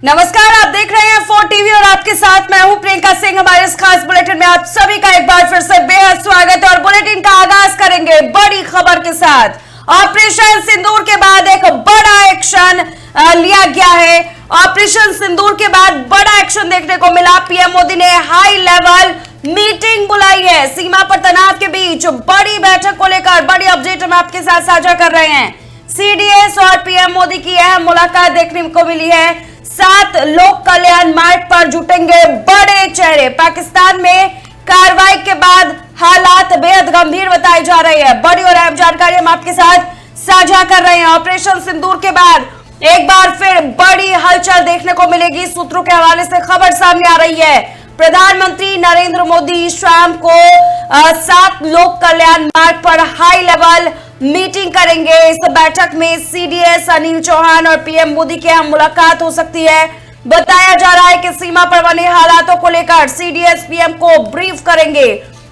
नमस्कार, आप देख रहे हैं 4 टीवी और आपके साथ मैं हूं प्रियंका सिंह। हमारे इस खास बुलेटिन में आप सभी का एक बार फिर से बेहद स्वागत है और बुलेटिन का आगाज करेंगे बड़ी खबर के साथ। ऑपरेशन सिंदूर के बाद एक बड़ा एक्शन लिया गया है। ऑपरेशन सिंदूर के बाद बड़ा एक्शन देखने को मिला। पीएम मोदी ने हाई लेवल मीटिंग बुलाई है। सीमा पर तनाव के बीच बड़ी बैठक को लेकर बड़ी अपडेट हम आपके साथ साझा कर रहे हैं। सीडीएस और पीएम मोदी की अहम मुलाकात देखने को मिली है। 7 लोक कल्याण मार्ग पर जुटेंगे बड़े चेहरे। पाकिस्तान में कार्रवाई के बाद हालात बेहद गंभीर बताए जा रहे हैं। बड़ी और अहम जानकारी हम आपके साथ साझा कर रहे हैं। ऑपरेशन सिंदूर के बाद एक बार फिर बड़ी हलचल देखने को मिलेगी। सूत्रों के हवाले से खबर सामने आ रही है। प्रधानमंत्री नरेंद्र मोदी शाम को 7 लोक कल्याण मार्ग पर हाई लेवल मीटिंग करेंगे। इस बैठक में सीडीएस अनिल चौहान और पीएम मोदी की अहम मुलाकात हो सकती है। बताया जा रहा है कि सीमा पर बने हालातों को लेकर सीडीएस पीएम को ब्रीफ करेंगे।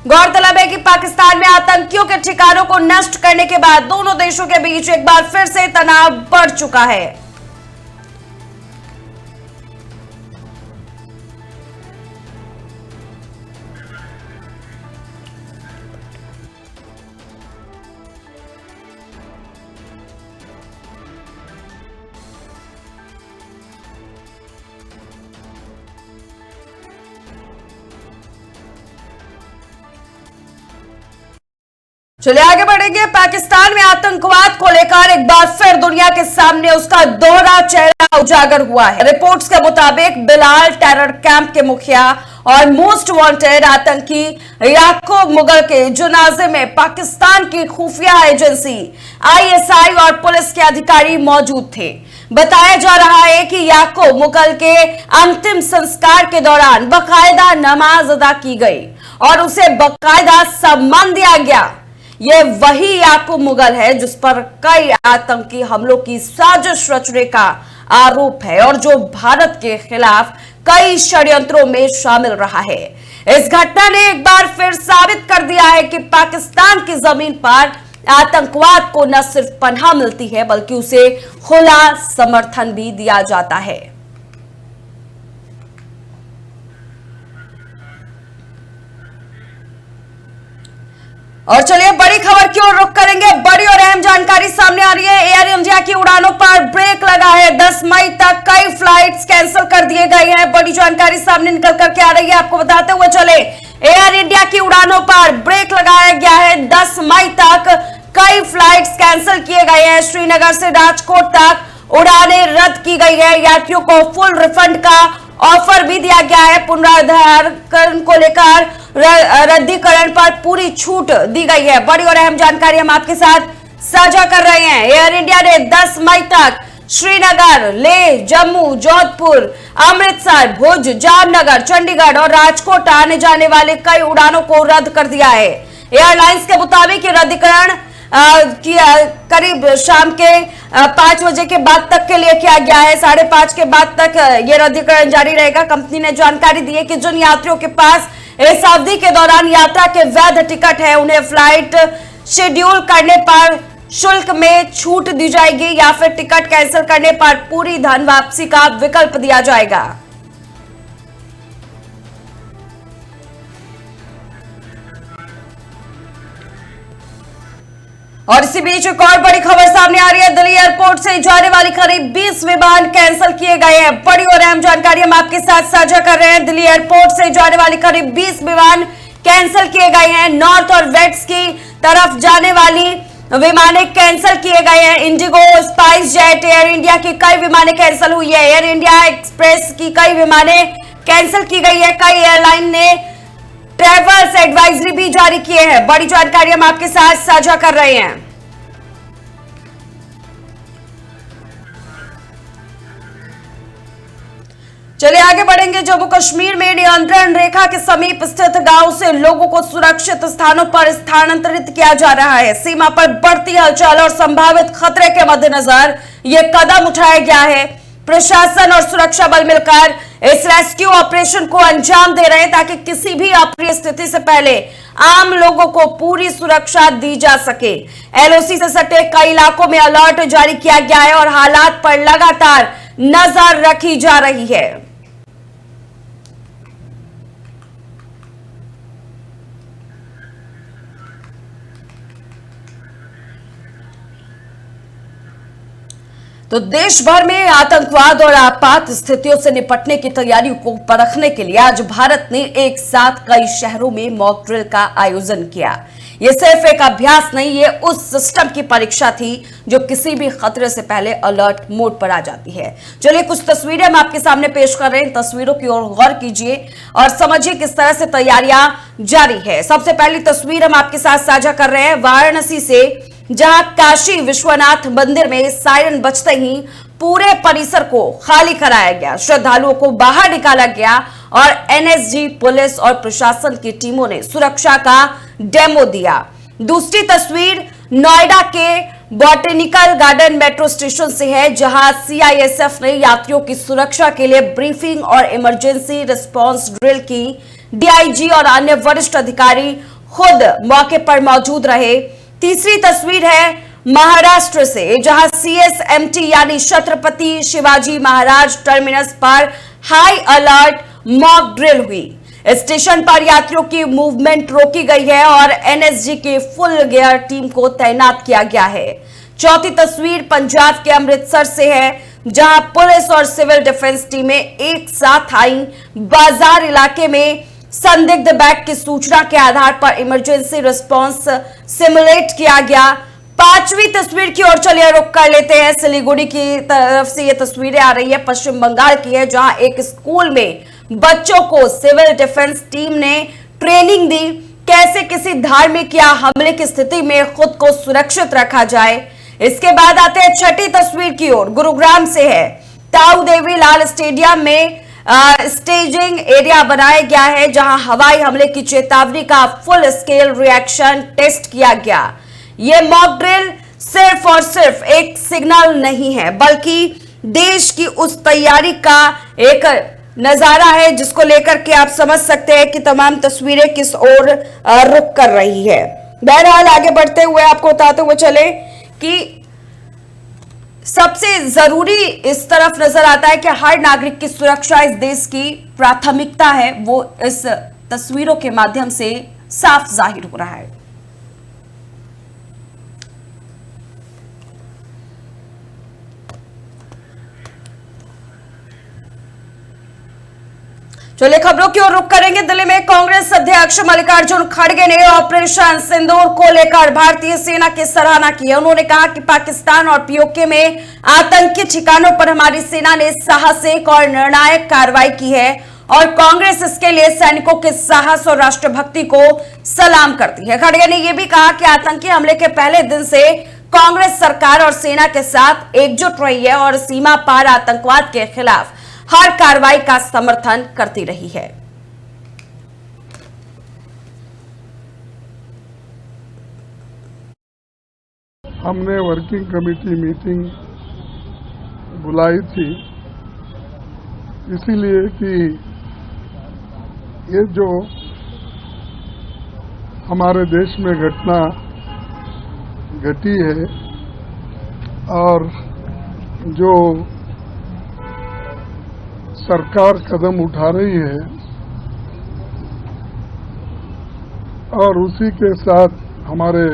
गौरतलब है कि पाकिस्तान में आतंकियों के ठिकानों को नष्ट करने के बाद दोनों देशों के बीच एक बार फिर से तनाव बढ़ चुका है। चलिए आगे बढ़ेंगे। पाकिस्तान में आतंकवाद को लेकर एक बार फिर दुनिया के सामने उसका दोहरा चेहरा उजागर हुआ है। रिपोर्ट्स के मुताबिक बिलाल टेरर कैंप के मुखिया और मोस्ट वांटेड आतंकी याकूब मुगल के जनाजे में पाकिस्तान की खुफिया एजेंसी आईएसआई और पुलिस के अधिकारी मौजूद थे। बताया जा रहा है कि याकूब मुगल के अंतिम संस्कार के दौरान बाकायदा नमाज अदा की गई और उसे बाकायदा सम्मान दिया गया। यह वही याकूब मुगल है जिस पर कई आतंकी हमलों की साजिश रचने का आरोप है और जो भारत के खिलाफ कई षड्यंत्रों में शामिल रहा है। इस घटना ने एक बार फिर साबित कर दिया है कि पाकिस्तान की जमीन पर आतंकवाद को न सिर्फ पनाह मिलती है बल्कि उसे खुला समर्थन भी दिया जाता है। और चलिए बड़ी खबर की ओर रुख करेंगे। बड़ी और अहम जानकारी सामने आ रही है। एयर इंडिया की उड़ानों पर ब्रेक लगा है। 10 मई तक कई फ्लाइट्स कैंसिल कर दिए गए हैं। बड़ी जानकारी सामने निकल करके आ रही है। आपको बताते हुए चले, एयर इंडिया की उड़ानों पर ब्रेक लगाया गया है। 10 मई तक कई फ्लाइट्स कैंसिल किए गए हैं। श्रीनगर से राजकोट तक उड़ानें रद्द की गई है। यात्रियों को फुल रिफंड का ऑफर भी दिया गया है। पुनरुद्धारण को लेकर रद्दीकरण पर पूरी छूट दी गई है। बड़ी और अहम जानकारी हम आपके साथ साझा कर रहे हैं। एयर इंडिया ने 10 मई तक श्रीनगर, लेह, जम्मू, जोधपुर, अमृतसर, भुज, जामनगर, चंडीगढ़ और राजकोट आने जाने वाले कई उड़ानों को रद्द कर दिया है। एयरलाइंस के मुताबिक रद्दीकरण करीब शाम के 5 बजे के बाद तक के लिए किया गया है। 5:30 के बाद तक ये रद्दीकरण जारी रहेगा। कंपनी ने जानकारी दी है कि जिन यात्रियों के पास इस अवधि के दौरान यात्रा के वैध टिकट है उन्हें फ्लाइट शेड्यूल करने पर शुल्क में छूट दी जाएगी या फिर टिकट कैंसिल करने पर पूरी धन वापसी का विकल्प दिया जाएगा। और इसी बीच एक और बड़ी खबर सामने आ रही है। दिल्ली एयरपोर्ट से जाने वाली करीब 20 विमान कैंसिल किए गए हैं। बड़ी और अहम जानकारी हम आपके साथ साझा कर रहे हैं। दिल्ली एयरपोर्ट से जाने वाली करीब 20 विमान कैंसिल किए गए हैं। नॉर्थ और वेस्ट की तरफ जाने वाली विमानें कैंसिल किए गए हैं। Indigo, spice jet, air India की कई विमानें कैंसिल हुई है। एयर इंडिया एक्सप्रेस की कई विमानें कैंसिल की गई है। कई एयरलाइन ने ट्रैवल्स एडवाइजरी भी जारी किए हैं। बड़ी जानकारी हम आपके साथ साझा कर रहे हैं। चलिए आगे बढ़ेंगे। जम्मू कश्मीर में नियंत्रण रेखा के समीप स्थित गांव से लोगों को सुरक्षित स्थानों पर स्थानांतरित किया जा रहा है। सीमा पर बढ़ती हलचल और संभावित खतरे के मद्देनजर यह कदम उठाया गया है। प्रशासन और सुरक्षा बल मिलकर इस रेस्क्यू ऑपरेशन को अंजाम दे रहे हैं ताकि किसी भी अप्रिय स्थिति से पहले आम लोगों को पूरी सुरक्षा दी जा सके। एलओसी से सटे कई इलाकों में अलर्ट जारी किया गया है और हालात पर लगातार नजर रखी जा रही है। तो देश भर में आतंकवाद और आपात स्थितियों से निपटने की तैयारियों को परखने के लिए आज भारत ने एक साथ कई शहरों में मॉक ड्रिल का आयोजन किया। यह सिर्फ एक अभ्यास नहीं, ये उस सिस्टम की परीक्षा थी जो किसी भी खतरे से पहले अलर्ट मोड पर आ जाती है। चलिए कुछ तस्वीरें हम आपके सामने पेश कर रहे हैं, तस्वीरों की ओर गौर कीजिए और समझिए किस तरह से तैयारियां जारी है। सबसे पहली तस्वीर हम आपके साथ साझा कर रहे हैं वाराणसी से, जहां काशी विश्वनाथ मंदिर में सायरन बजते ही पूरे परिसर को खाली कराया गया, श्रद्धालुओं को बाहर निकाला गया और एनएसजी, पुलिस और प्रशासन की टीमों ने सुरक्षा का डेमो दिया। दूसरी तस्वीर नोएडा के बॉटेनिकल गार्डन मेट्रो स्टेशन से है, जहां सीआईएसएफ ने यात्रियों की सुरक्षा के लिए ब्रीफिंग और इमरजेंसी रिस्पांस ड्रिल की। डीआईजी और अन्य वरिष्ठ अधिकारी खुद मौके पर मौजूद रहे। तीसरी तस्वीर है महाराष्ट्र से, जहां सीएसएमटी यानी छत्रपति शिवाजी महाराज टर्मिनस पर हाई अलर्ट मॉक ड्रिल हुई। स्टेशन पर यात्रियों की मूवमेंट रोकी गई है और एनएसजी की फुल गियर टीम को तैनात किया गया है। चौथी तस्वीर पंजाब के अमृतसर से है, जहां पुलिस और सिविल डिफेंस टीमें एक साथ आई। बाजार इलाके में संदिग्ध बैग की सूचना के आधार पर इमरजेंसी रिस्पांस सिमुलेट किया गया। पांचवी तस्वीर की ओर चलिए रुक कर लेते हैं। सिलीगुड़ी की तरफ से ये तस्वीरें आ रही है, पश्चिम बंगाल की है, जहां एक स्कूल में बच्चों को सिविल डिफेंस टीम ने ट्रेनिंग दी, कैसे किसी धार्मिक या हमले की स्थिति में खुद को सुरक्षित रखा जाए। इसके बाद आते हैं छठी तस्वीर की ओर, गुरुग्राम से है। ताऊ देवी लाल स्टेडियम में स्टेजिंग एरिया बनाया गया है, जहां हवाई हमले की चेतावनी का फुल स्केल रिएक्शन टेस्ट किया गया। यह मॉक ड्रिल सिर्फ और सिर्फ एक सिग्नल नहीं है, बल्कि देश की उस तैयारी का एक नजारा है जिसको लेकर के आप समझ सकते हैं कि तमाम तस्वीरें किस ओर रुख कर रही है। बहरहाल आगे बढ़ते हुए आपको बताते हुए चले कि सबसे जरूरी इस तरफ नजर आता है कि हर नागरिक की सुरक्षा इस देश की प्राथमिकता है, वो इस तस्वीरों के माध्यम से साफ जाहिर हो रहा है। चलिए खबरों की ओर रुख करेंगे। दिल्ली में कांग्रेस अध्यक्ष मल्लिकार्जुन खड़गे ने ऑपरेशन सिंदूर को लेकर भारतीय सेना की सराहना की है। उन्होंने कहा कि पाकिस्तान और पीओके में आतंकी ठिकानों पर हमारी सेना ने साहसिक और निर्णायक कार्रवाई की है और कांग्रेस इसके लिए सैनिकों के साहस और राष्ट्रभक्ति को सलाम करती है। खड़गे ने यह भी कहा कि आतंकी हमले के पहले दिन से कांग्रेस सरकार और सेना के साथ एकजुट रही है और सीमा पार आतंकवाद के खिलाफ हर कार्रवाई का समर्थन करती रही है। हमने वर्किंग कमेटी मीटिंग बुलाई थी इसीलिए कि ये जो हमारे देश में घटना घटी है और जो सरकार कदम उठा रही है और उसी के साथ हमारे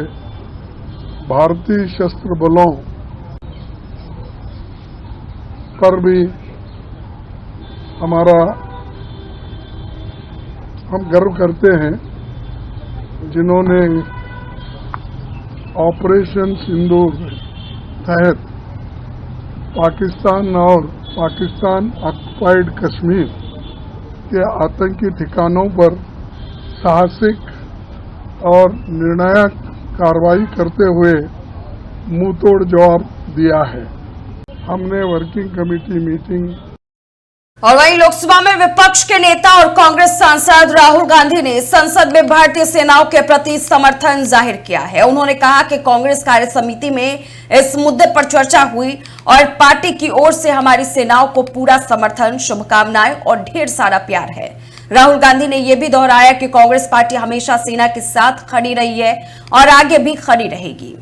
भारतीय सशस्त्र बलों पर भी हम गर्व करते हैं, जिन्होंने ऑपरेशन सिंदूर तहत पाकिस्तान और पाकिस्तान ऑक्युपाइड कश्मीर के आतंकी ठिकानों पर साहसिक और निर्णायक कार्रवाई करते हुए मुंहतोड़ जवाब दिया है। हमने वर्किंग कमेटी मीटिंग और वहीं लोकसभा में विपक्ष के नेता और कांग्रेस सांसद राहुल गांधी ने संसद में भारतीय सेनाओं के प्रति समर्थन जाहिर किया है। उन्होंने कहा कि कांग्रेस कार्य समिति में इस मुद्दे पर चर्चा हुई और पार्टी की ओर से हमारी सेनाओं को पूरा समर्थन, शुभकामनाएं और ढेर सारा प्यार है। राहुल गांधी ने यह भी दोहराया कि कांग्रेस पार्टी हमेशा सेना के साथ खड़ी रही है और आगे भी खड़ी रहेगी।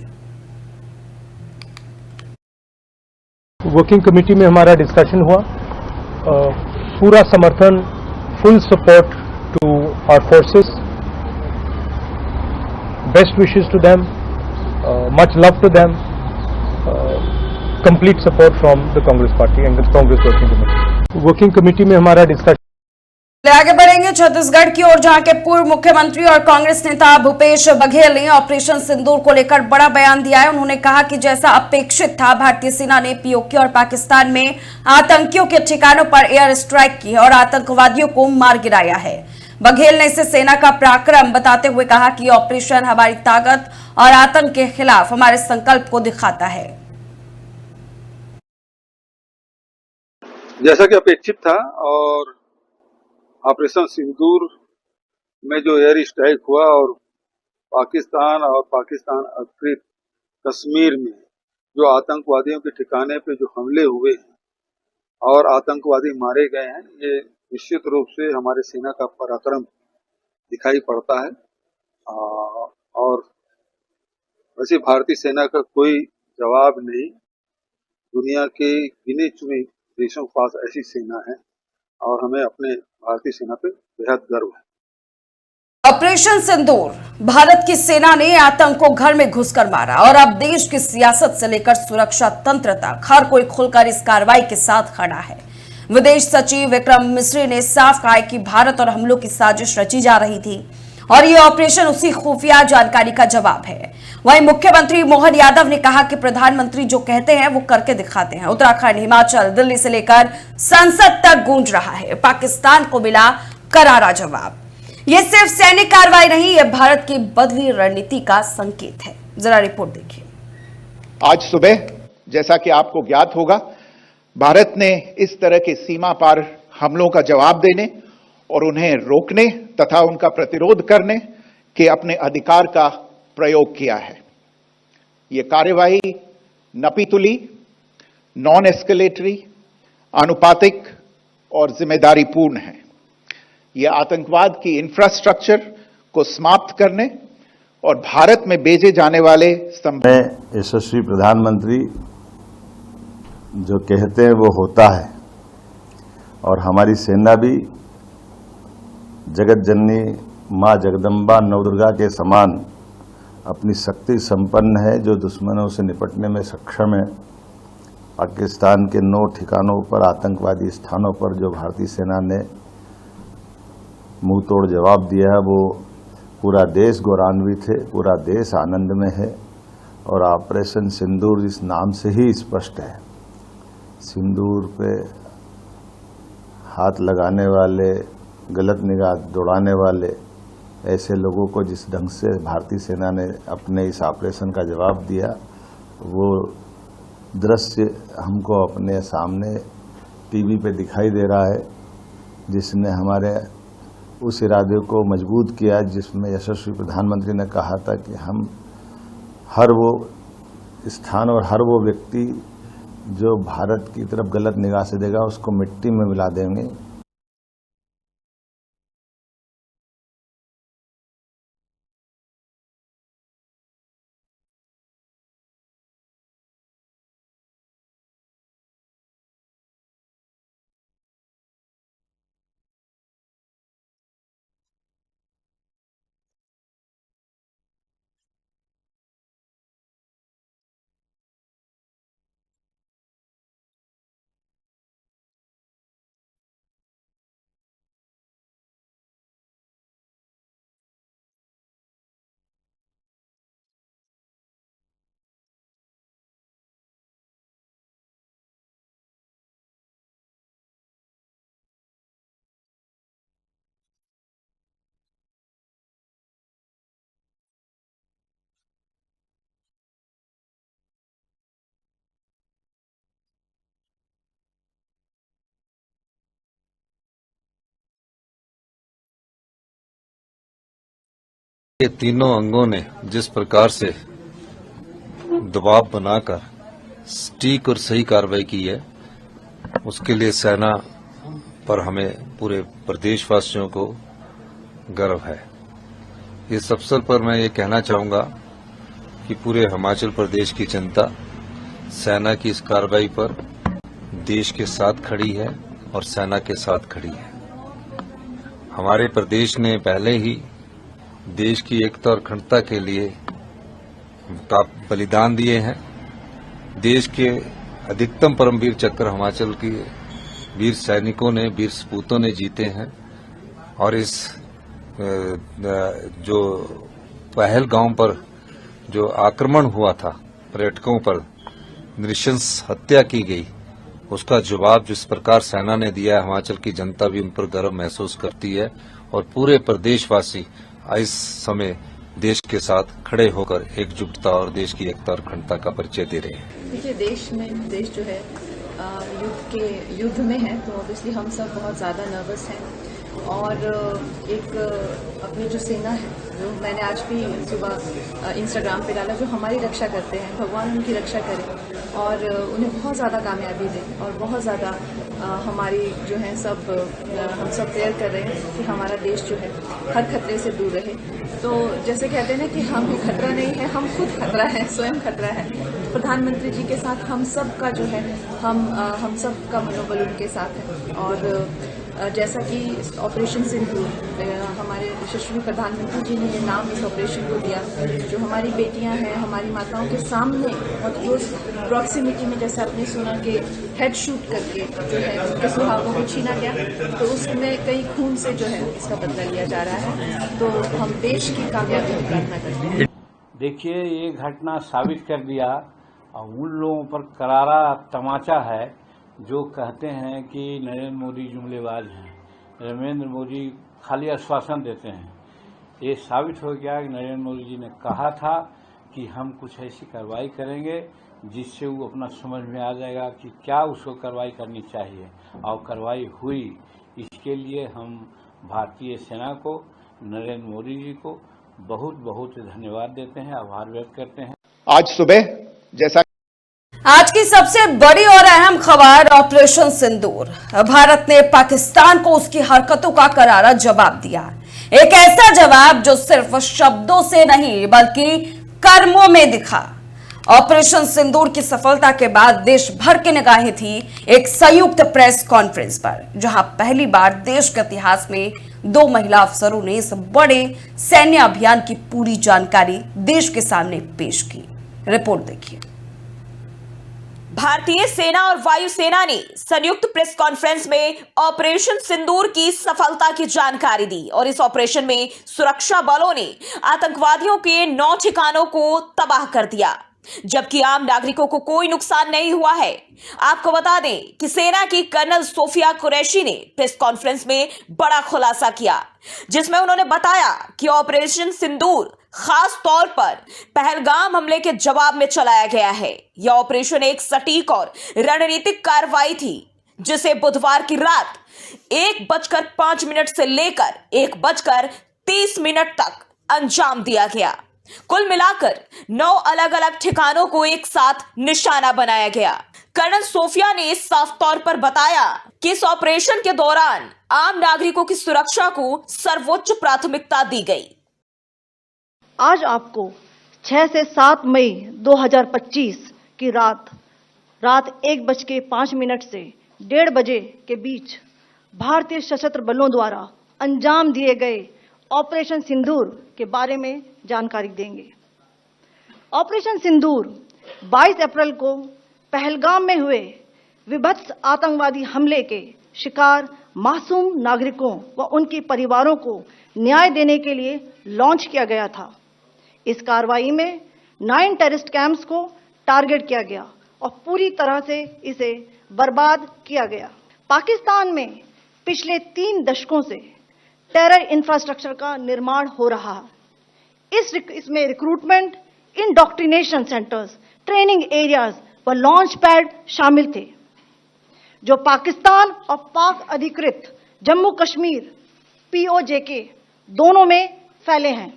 वर्किंग कमेटी में हमारा डिस्कशन हुआ। पूरा समर्थन, full support to our forces, best wishes to them, much love to them, complete support from the Congress party and Congress working committee. Working committee में हमारा डिस्कशन। आगे बढ़ेंगे छत्तीसगढ़ की ओर, जहां के पूर्व मुख्यमंत्री और कांग्रेस नेता भूपेश बघेल ने ऑपरेशन सिंदूर को लेकर बड़ा बयान दिया है। उन्होंने कहा कि जैसा अपेक्षित था, भारतीय सेना ने पीओके और पाकिस्तान में आतंकियों के ठिकानों पर एयर स्ट्राइक की और आतंकवादियों को मार गिराया है। बघेल ने इसे सेना का पराक्रम बताते हुए कहा कि ऑपरेशन हमारी ताकत और आतंक के खिलाफ हमारे संकल्प को दिखाता है। जैसा कि अपेक्षित था और ऑपरेशन सिंदूर में जो एयर स्ट्राइक हुआ और पाकिस्तान अधिकृत कश्मीर में जो आतंकवादियों के ठिकाने पे जो हमले हुए हैं और आतंकवादी मारे गए हैं, ये निश्चित रूप से हमारे सेना का पराक्रम दिखाई पड़ता है। और वैसे भारतीय सेना का कोई जवाब नहीं। दुनिया के गिने चुने देशों के पास ऐसी सेना है और हमें अपने भारतीय सेना पे बेहद गर्व है। ऑपरेशन सिंदूर, भारत की सेना ने आतंक को घर में घुसकर मारा और अब देश की सियासत से लेकर सुरक्षा तंत्र तक हर कोई खुलकर इस कार्रवाई के साथ खड़ा है। विदेश सचिव विक्रम मिस्री ने साफ कहा कि भारत और हमलों की साजिश रची जा रही थी और ये ऑपरेशन उसी खुफिया जानकारी का जवाब है। वहीं मुख्यमंत्री मोहन यादव ने कहा कि प्रधानमंत्री जो कहते हैं वो करके दिखाते हैं। उत्तराखंड, हिमाचल, दिल्ली से लेकर संसद तक गूंज रहा है, पाकिस्तान को मिला करारा जवाब। ये सिर्फ सैनिक कार्रवाई नहीं, ये भारत की बदली रणनीति का संकेत है। जरा रिपोर्ट देखिए। आज सुबह, जैसा कि आपको ज्ञात होगा, भारत ने इस तरह के सीमा पार हमलों का जवाब देने और उन्हें रोकने तथा उनका प्रतिरोध करने के अपने अधिकार का प्रयोग किया है। ये कार्यवाही नपीतुली, नॉन एस्केलेटरी, आनुपातिक और जिम्मेदारीपूर्ण है। ये आतंकवाद की इंफ्रास्ट्रक्चर को समाप्त करने और भारत में भेजे जाने वाले यशस्वी प्रधानमंत्री जो कहते हैं वो होता है और हमारी सेना भी जगत जननी माँ जगदम्बा नवदुर्गा के समान अपनी शक्ति संपन्न है, जो दुश्मनों से निपटने में सक्षम है। पाकिस्तान के 9 ठिकानों पर, आतंकवादी स्थानों पर जो भारतीय सेना ने मुंह तोड़ जवाब दिया है, वो पूरा देश गौरवान्वित है, पूरा देश आनंद में है। और ऑपरेशन सिंदूर इस नाम से ही स्पष्ट है। सिंदूर पे हाथ लगाने वाले, गलत निगाह दौड़ाने वाले ऐसे लोगों को जिस ढंग से भारतीय सेना ने अपने इस ऑपरेशन का जवाब दिया, वो दृश्य हमको अपने सामने टीवी पे दिखाई दे रहा है, जिसने हमारे उस इरादे को मजबूत किया जिसमें यशस्वी प्रधानमंत्री ने कहा था कि हम हर वो स्थान और हर वो व्यक्ति जो भारत की तरफ गलत निगाह से देगा उसको मिट्टी में मिला देंगे। ये तीनों अंगों ने जिस प्रकार से दबाव बनाकर सटीक और सही कार्रवाई की है, उसके लिए सेना पर हमें पूरे प्रदेशवासियों को गर्व है। इस अवसर पर मैं ये कहना चाहूंगा कि पूरे हिमाचल प्रदेश की जनता सेना की इस कार्रवाई पर देश के साथ खड़ी है और सेना के साथ खड़ी है। हमारे प्रदेश ने पहले ही देश की एकता और अखंडता के लिए बलिदान दिए हैं। देश के अधिकतम परमवीर चक्र हिमाचल के वीर सैनिकों ने, वीर सपूतों ने जीते हैं और इस जो पहलगाम पर जो आक्रमण हुआ था, पर्यटकों पर नृशंस हत्या की गई, उसका जवाब जिस प्रकार सेना ने दिया, हिमाचल की जनता भी उन पर गर्व महसूस करती है और पूरे प्रदेशवासी इस समय देश के साथ खड़े होकर एकजुटता और देश की एकता और अखंडता का परिचय दे रहे हैं। देखिए, देश जो है युद्ध में है, तो ऑब्वियसली हम सब बहुत ज़्यादा नर्वस हैं और एक अपनी जो सेना है, जो मैंने आज भी सुबह इंस्टाग्राम पे डाला, जो हमारी रक्षा करते हैं, भगवान उनकी रक्षा करे और उन्हें बहुत ज़्यादा कामयाबी दे और बहुत ज़्यादा हमारी जो है हम सब प्रेयर कर रहे हैं कि हमारा देश जो है हर खतरे से दूर रहे। तो जैसे कहते हैं ना कि हम भी खतरा नहीं है, हम खुद खतरा है, स्वयं खतरा है। प्रधानमंत्री जी के साथ हम सब का जो है हम सब का मनोबल उनके साथ है और जैसा कि ऑपरेशन सिंदूर हमारे यशस्वी प्रधानमंत्री जी ने ये नाम इस ऑपरेशन को दिया, जो हमारी बेटियां हैं, हमारी माताओं के सामने बहुत क्लोज प्रॉक्सिमिटी में, जैसे आपने सुना कि हेड शूट करके जो है उनके सुहागों को छीना गया, तो उसमें कई खून से जो है इसका बदला लिया जा रहा है। तो हम देश की कामयाबी की प्रार्थना करते हैं। देखिए, ये घटना साबित कर दिया और उन लोगों पर करारा तमाचा है जो कहते हैं कि नरेंद्र मोदी जुमलेबाज हैं, नरेंद्र मोदी खाली आश्वासन देते हैं। ये साबित हो गया कि नरेंद्र मोदी जी ने कहा था कि हम कुछ ऐसी कार्रवाई करेंगे जिससे वो अपना समझ में आ जाएगा कि क्या उसको कार्रवाई करनी चाहिए, और कार्रवाई हुई। इसके लिए हम भारतीय सेना को, नरेंद्र मोदी जी को बहुत बहुत धन्यवाद देते हैं, आभार व्यक्त करते हैं। आज सुबह जैसा आज की सबसे बड़ी और अहम खबर ऑपरेशन सिंदूर। भारत ने पाकिस्तान को उसकी हरकतों का करारा जवाब दिया। एक ऐसा जवाब जो सिर्फ शब्दों से नहीं बल्कि कर्मों में दिखा। ऑपरेशन सिंदूर की सफलता के बाद देश भर की निगाहें थी एक संयुक्त प्रेस कॉन्फ्रेंस पर, जहां पहली बार देश के इतिहास में 2 महिला अफसरों ने इस बड़े सैन्य अभियान की पूरी जानकारी देश के सामने पेश की। रिपोर्ट देखिए। भारतीय सेना और वायुसेना ने संयुक्त प्रेस कॉन्फ्रेंस में ऑपरेशन सिंदूर की सफलता की जानकारी दी और इस ऑपरेशन में सुरक्षा बलों ने आतंकवादियों के 9 ठिकानों को तबाह कर दिया, जबकि आम नागरिकों को कोई नुकसान नहीं हुआ है। आपको बता दें कि सेना की कर्नल सोफिया कुरैशी ने प्रेस कॉन्फ्रेंस में बड़ा खुलासा किया, जिसमें उन्होंने बताया कि ऑपरेशन सिंदूर खास तौर पर पहलगाम हमले के जवाब में चलाया गया है। यह ऑपरेशन एक सटीक और रणनीतिक कार्रवाई थी, जिसे बुधवार की रात 1:05 से लेकर 1:30 तक अंजाम दिया गया। कुल मिलाकर 9 अलग अलग ठिकानों को एक साथ निशाना बनाया गया। कर्नल सोफिया ने साफ तौर पर बताया कि इस ऑपरेशन के दौरान आम नागरिकों की सुरक्षा को सर्वोच्च प्राथमिकता दी गई। आज आपको 6 से 7 मई 2025 की रात 1:05 से 1:30 बजे के बीच भारतीय सशस्त्र बलों द्वारा अंजाम दिए गए ऑपरेशन सिंदूर के बारे में जानकारी देंगे। ऑपरेशन सिंदूर 22 अप्रैल को पहलगाम में हुए विभत्स आतंकवादी हमले के शिकार मासूम नागरिकों व उनके परिवारों को न्याय देने के लिए लॉन्च किया गया था। इस कार्रवाई में 9 टेररिस्ट कैंप्स को टारगेट किया गया और पूरी तरह से इसे बर्बाद किया गया। पाकिस्तान में पिछले 3 दशकों से टेरर इंफ्रास्ट्रक्चर का निर्माण हो रहा है। इसमें recruitment, indoctrination centres, training areas व लॉन्च पैड शामिल थे, जो पाकिस्तान और पाक अधिकृत जम्मू कश्मीर POJK दोनों में फैले हैं।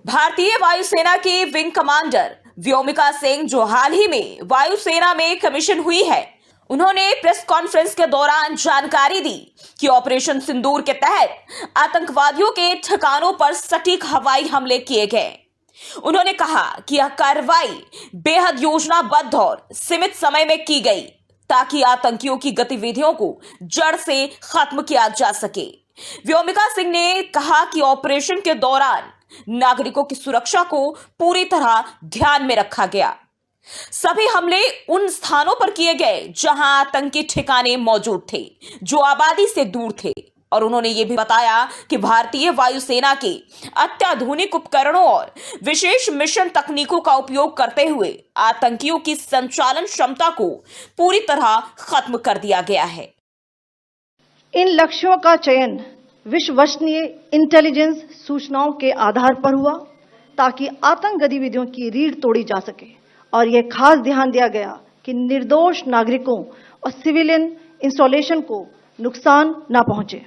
भारतीय वायुसेना की विंग कमांडर व्योमिका सिंह, जो हाल ही में वायुसेना में कमीशन हुई है, उन्होंने प्रेस कॉन्फ्रेंस के दौरान जानकारी दी कि ऑपरेशन सिंदूर के तहत आतंकवादियों के ठिकानों पर सटीक हवाई हमले किए गए। उन्होंने कहा कि यह कार्रवाई बेहद योजनाबद्ध और सीमित समय में की गई, ताकि आतंकियों की गतिविधियों को जड़ से खत्म किया जा सके। व्योमिका सिंह ने कहा कि ऑपरेशन के दौरान नागरिकों की सुरक्षा को पूरी तरह ध्यान में रखा गया। सभी हमले उन स्थानों पर किए गए जहां आतंकी ठिकाने मौजूद थे, जो आबादी से दूर थे। और उन्होंने ये भी बताया कि भारतीय वायुसेना के अत्याधुनिक उपकरणों और विशेष मिशन तकनीकों का उपयोग करते हुए आतंकियों की संचालन क्षमता को पूरी तरह खत्म कर दिया गया है। इन लक्ष्यों का चयन विश्वसनीय इंटेलिजेंस सूचनाओं के आधार पर हुआ ताकि आतंक गतिविधियों की रीढ़ तोड़ी जा सके, और यह खास ध्यान दिया गया कि निर्दोष नागरिकों और सिविलियन इंस्टॉलेशन को नुकसान न पहुंचे।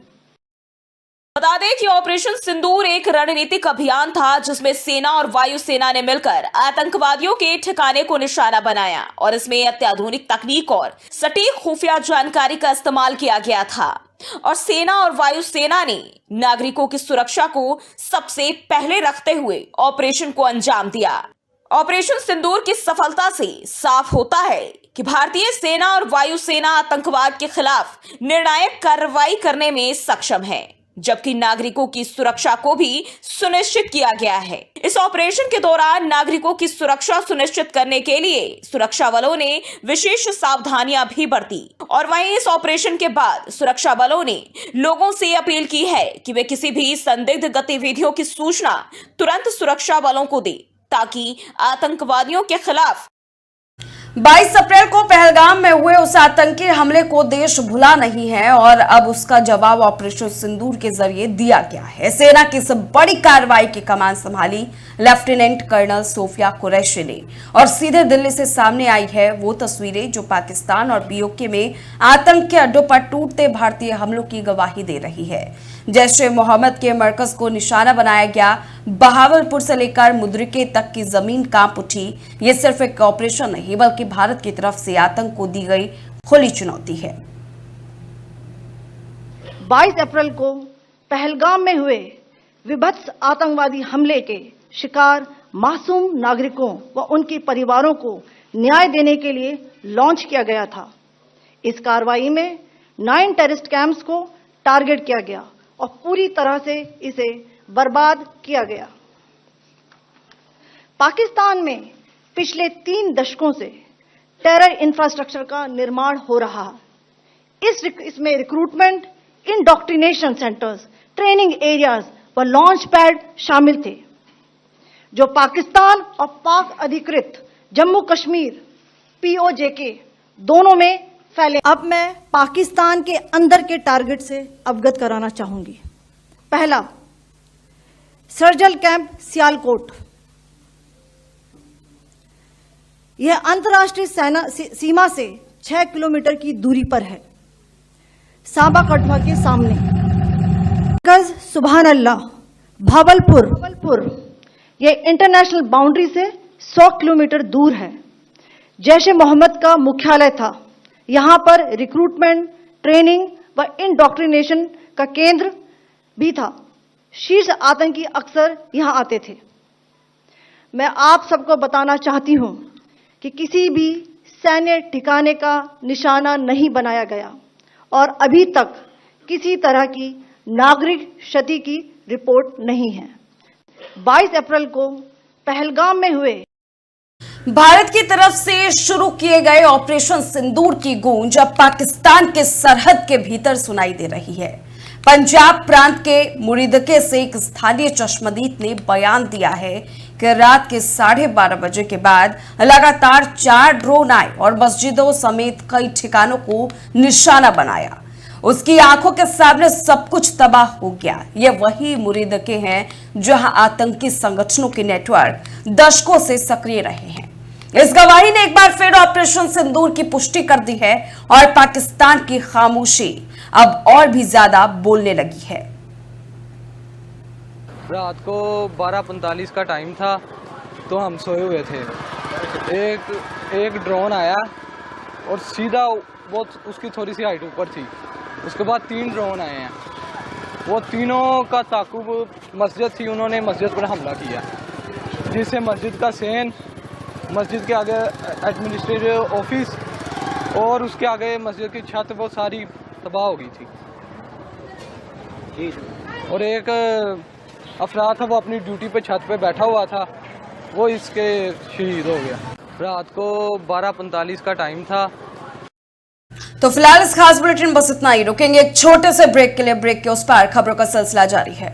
बता दें कि ऑपरेशन सिंदूर एक रणनीतिक अभियान था जिसमें सेना और वायुसेना ने मिलकर आतंकवादियों के ठिकाने को निशाना बनाया, और इसमें अत्याधुनिक तकनीक और सटीक खुफिया जानकारी का इस्तेमाल किया गया था। और सेना और वायुसेना ने नागरिकों की सुरक्षा को सबसे पहले रखते हुए ऑपरेशन को अंजाम दिया। ऑपरेशन सिंदूर की सफलता से साफ होता है कि भारतीय सेना और वायुसेना आतंकवाद के खिलाफ निर्णायक कार्रवाई करने में सक्षम है, जबकि नागरिकों की सुरक्षा को भी सुनिश्चित किया गया है। इस ऑपरेशन के दौरान नागरिकों की सुरक्षा सुनिश्चित करने के लिए सुरक्षा बलों ने विशेष सावधानियां भी बरती, और वहीं इस ऑपरेशन के बाद सुरक्षा बलों ने लोगों से अपील की है कि वे किसी भी संदिग्ध गतिविधियों की सूचना तुरंत सुरक्षा बलों को दें, ताकि आतंकवादियों के खिलाफ 22 अप्रैल को पहलगाम में हुए उस आतंकी हमले को देश भुला नहीं है, और अब उसका जवाब ऑपरेशन सिंदूर के जरिए दिया गया है। सेना की इस बड़ी कार्रवाई की कमान संभाली लेफ्टिनेंट कर्नल सोफिया कुरैशी ने, और सीधे दिल्ली से सामने आई है वो तस्वीरें जो पाकिस्तान और पीओके में आतंक के अड्डों पर टूटते भारतीय हमलों की गवाही दे रही है। जैश ए मोहम्मद के मरकज को निशाना बनाया गया, बहावलपुर से लेकर मुद्रिके तक की जमीन कांप उठी। ये सिर्फ एक ऑपरेशन नहीं बल्कि भारत की तरफ से आतंक को दी गई खुली चुनौती है। 22 अप्रैल को पहलगाम में हुए विभत्स आतंकवादी हमले के शिकार मासूम नागरिकों व उनके परिवारों को न्याय देने के लिए लॉन्च किया गया था। इस कार्रवाई में 9 टेररिस्ट कैंप्स को टारगेट किया गया और पूरी तरह से इसे बर्बाद किया गया। पाकिस्तान में पिछले 3 दशकों से टेरर इंफ्रास्ट्रक्चर का निर्माण हो रहा है। इसमें recruitment, indoctrination centres, training areas व लॉन्च पैड शामिल थे, जो पाकिस्तान और पाक अधिकृत जम्मू कश्मीर POJK दोनों में फैले। अब मैं पाकिस्तान के अंदर के टारगेट से अवगत कराना चाहूंगी। पहला, सर्जिकल कैंप सियालकोट। यह अंतर्राष्ट्रीय सीमा से 6 किलोमीटर की दूरी पर है, सांबा कठवा के सामने। गज सुभान अल्लाह भावलपुर, यह इंटरनेशनल बाउंड्री से 100 किलोमीटर दूर है। जैश ए मोहम्मद का मुख्यालय था। यहां पर रिक्रूटमेंट, ट्रेनिंग व इंडोक्ट्रिनेशन का केंद्र भी था। शीर्ष आतंकी अक्सर यहां आते थे। मैं आप सबको बताना चाहती हूं कि किसी भी सैन्य ठिकाने का निशाना नहीं बनाया गया और अभी तक किसी तरह की नागरिक क्षति की रिपोर्ट नहीं है। 22 अप्रैल को पहलगाम में हुए भारत की तरफ से शुरू किए गए ऑपरेशन सिंदूर की गूंज अब पाकिस्तान के सरहद के भीतर सुनाई दे रही है। पंजाब प्रांत के मुरीदके से एक स्थानीय चश्मदीद ने बयान दिया है कि रात के 12:30 बजे के बाद लगातार 4 ड्रोन आए और मस्जिदों समेत कई ठिकानों को निशाना बनाया। उसकी आंखों के सामने सब कुछ तबाह हो गया। ये वही मुरीदके हैं जहां आतंकी संगठनों के नेटवर्क दशकों से सक्रिय रहे हैं। इस गवाही ने एक बार फिर ऑपरेशन सिंदूर की पुष्टि कर दी है और पाकिस्तान की खामोशी अब और भी ज्यादा बोलने लगी है। रात को 12:45 का टाइम था तो हम सोए हुए थे। एक ड्रोन आया और सीधा वो उसकी थोड़ी सी हाइट ऊपर थी। उसके बाद 3 ड्रोन आए हैं। वो तीनों का ताकुब मस्जिद थी, उन्होंने मस्जिद पर हमला किया, जिससे मस्जिद का सेन, मस्जिद के आगे एडमिनिस्ट्रेटिव ऑफिस और उसके आगे मस्जिद की छत वो सारी तबाह हो गई थी। और एक अफराद था, वो अपनी ड्यूटी पे छत पे बैठा हुआ था, वो इसके शहीद हो गया। रात को 12:45 का टाइम था। तो फिलहाल इस खास बुलेटिन बस इतना ही। रुकेंगे एक छोटे से ब्रेक के लिए। ब्रेक के उस पार खबरों का सिलसिला जारी है।